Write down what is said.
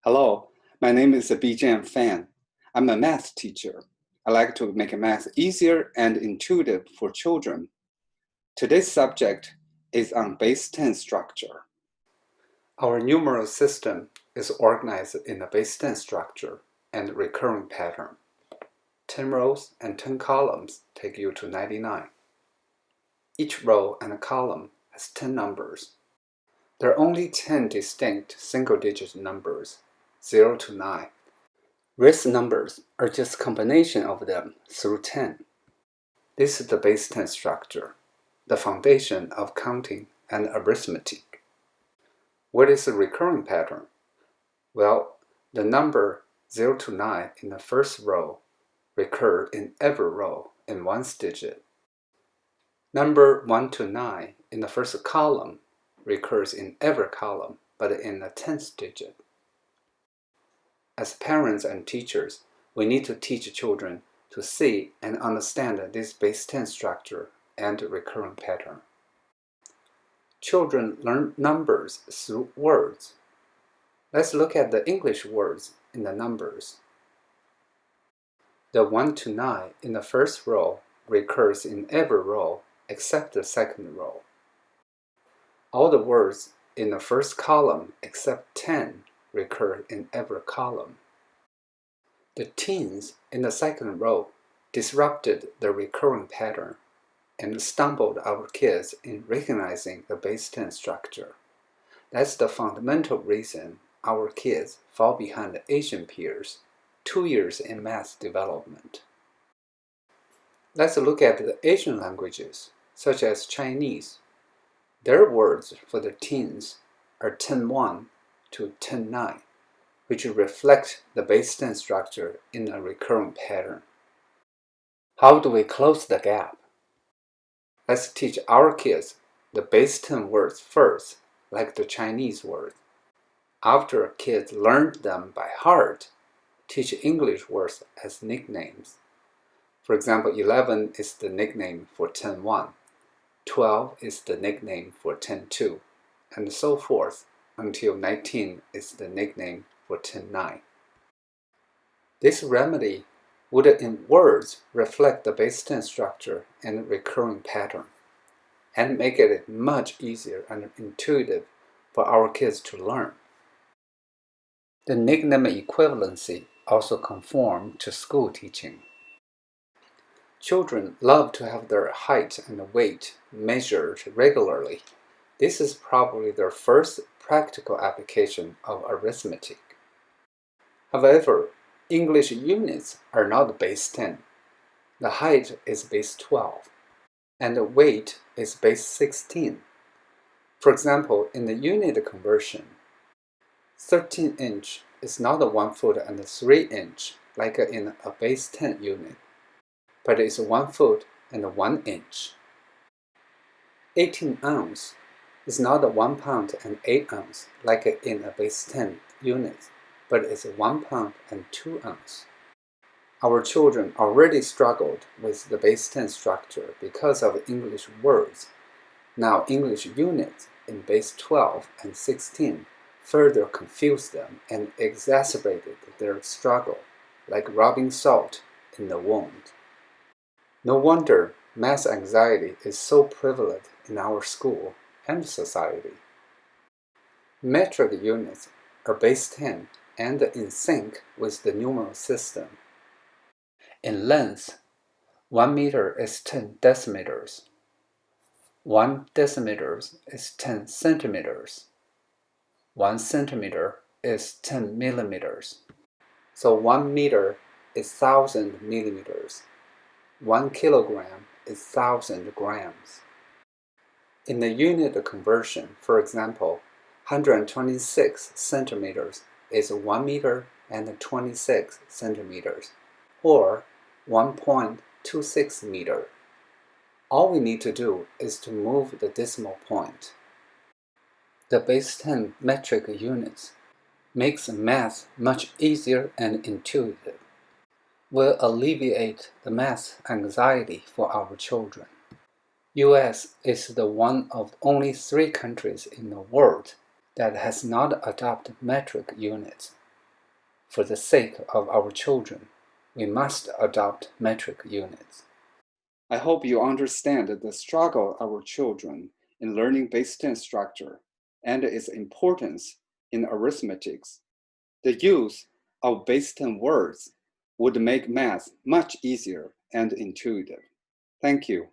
Hello, my name is Base-10 fan. I'm a math teacher. I like to make math easier and intuitive for children. Today's subject is on Base-10 structure. Our numeral system is organized in a Base-10 structure and recurring pattern. 10 rows and 10 columns take you to 99. Each row and column has 10 numbers. There are only 10 distinct single-digit numbers, 0 to 9. Rest numbers are just combination of them through 10. This is the Base-10 structure, the foundation of counting and arithmetic. What is a recurring pattern? Well, the number 0 to 9 in the first row recur in every row in ones digit. Number 1 to 9 in the first column recurs in every column but in the 10th digit. As parents and teachers, we need to teach children to see and understand this Base-10 structure and recurring pattern. Children learn numbers through words. Let's look at the English words in the numbers. The 1 to 9 in the first row recurs in every row except the second row. All the words in the first column except 10 recur in every column. The teens in the second row disrupted the recurring pattern and stumbled our kids in recognizing the Base-10 structure. That's the fundamental reason our kids fall behind the Asian peers 2 years in math development. Let's look at the Asian languages, such as Chinese. Their words for the teens are 10-1 to 10-9, which reflect the Base-10 structure in a recurring pattern. How do we close the gap? Let's teach our kids the Base-10 words first, like the Chinese words. After kids learn them by heart, teach English words as nicknames. For example, 11 is the nickname for 10-1, 12 is the nickname for 10-2, and so forth until 19 is the nickname for 10-9. This remedy would in words reflect the Base-10 structure and recurring pattern, and make it much easier and intuitive for our kids to learn. The nickname equivalency also conform to school teaching. Children love to have their height and weight measured regularly. This is probably their first practical application of arithmetic. However, English units are not Base-10. The height is Base-12, and the weight is Base-16. For example, in the unit conversion, 13-inch is not a 1 foot and a 3-inch like in a Base-10 unit, but it's 1 foot and 1 inch. 18-ounce is not a 1 pound and 8 ounce like in a Base-10 unit, but it's 1 pound and 2 ounce. Our children already struggled with the Base-10 structure because of English words. Now English units in Base-12 and 16 further confused them and exacerbated their struggle, like rubbing salt in the wound. No wonder math anxiety is so prevalent in our school and society. Metric units are Base-10 and in sync with the numeral system. In length, 1 meter is 10 decimeters. 1 decimeter is 10 centimeters. 1 centimeter is 10 millimeters. So 1 meter is 1,000 millimeters. 1 kilogram is 1,000 grams. In the unit conversion, for example, 126 centimeters is 1 meter and 26 centimeters, or 1.26 meter. All we need to do is to move the decimal point. The Base-10 metric units makes math much easier and intuitive. Will alleviate the math anxiety for our children. US is the one of only 3 countries in the world that has not adopted metric units. For the sake of our children, we must adopt metric units. I hope you understand the struggle of our children in learning Base-10 structure and its importance in arithmetics. The use of Base-10 words would make math much easier and intuitive. Thank you.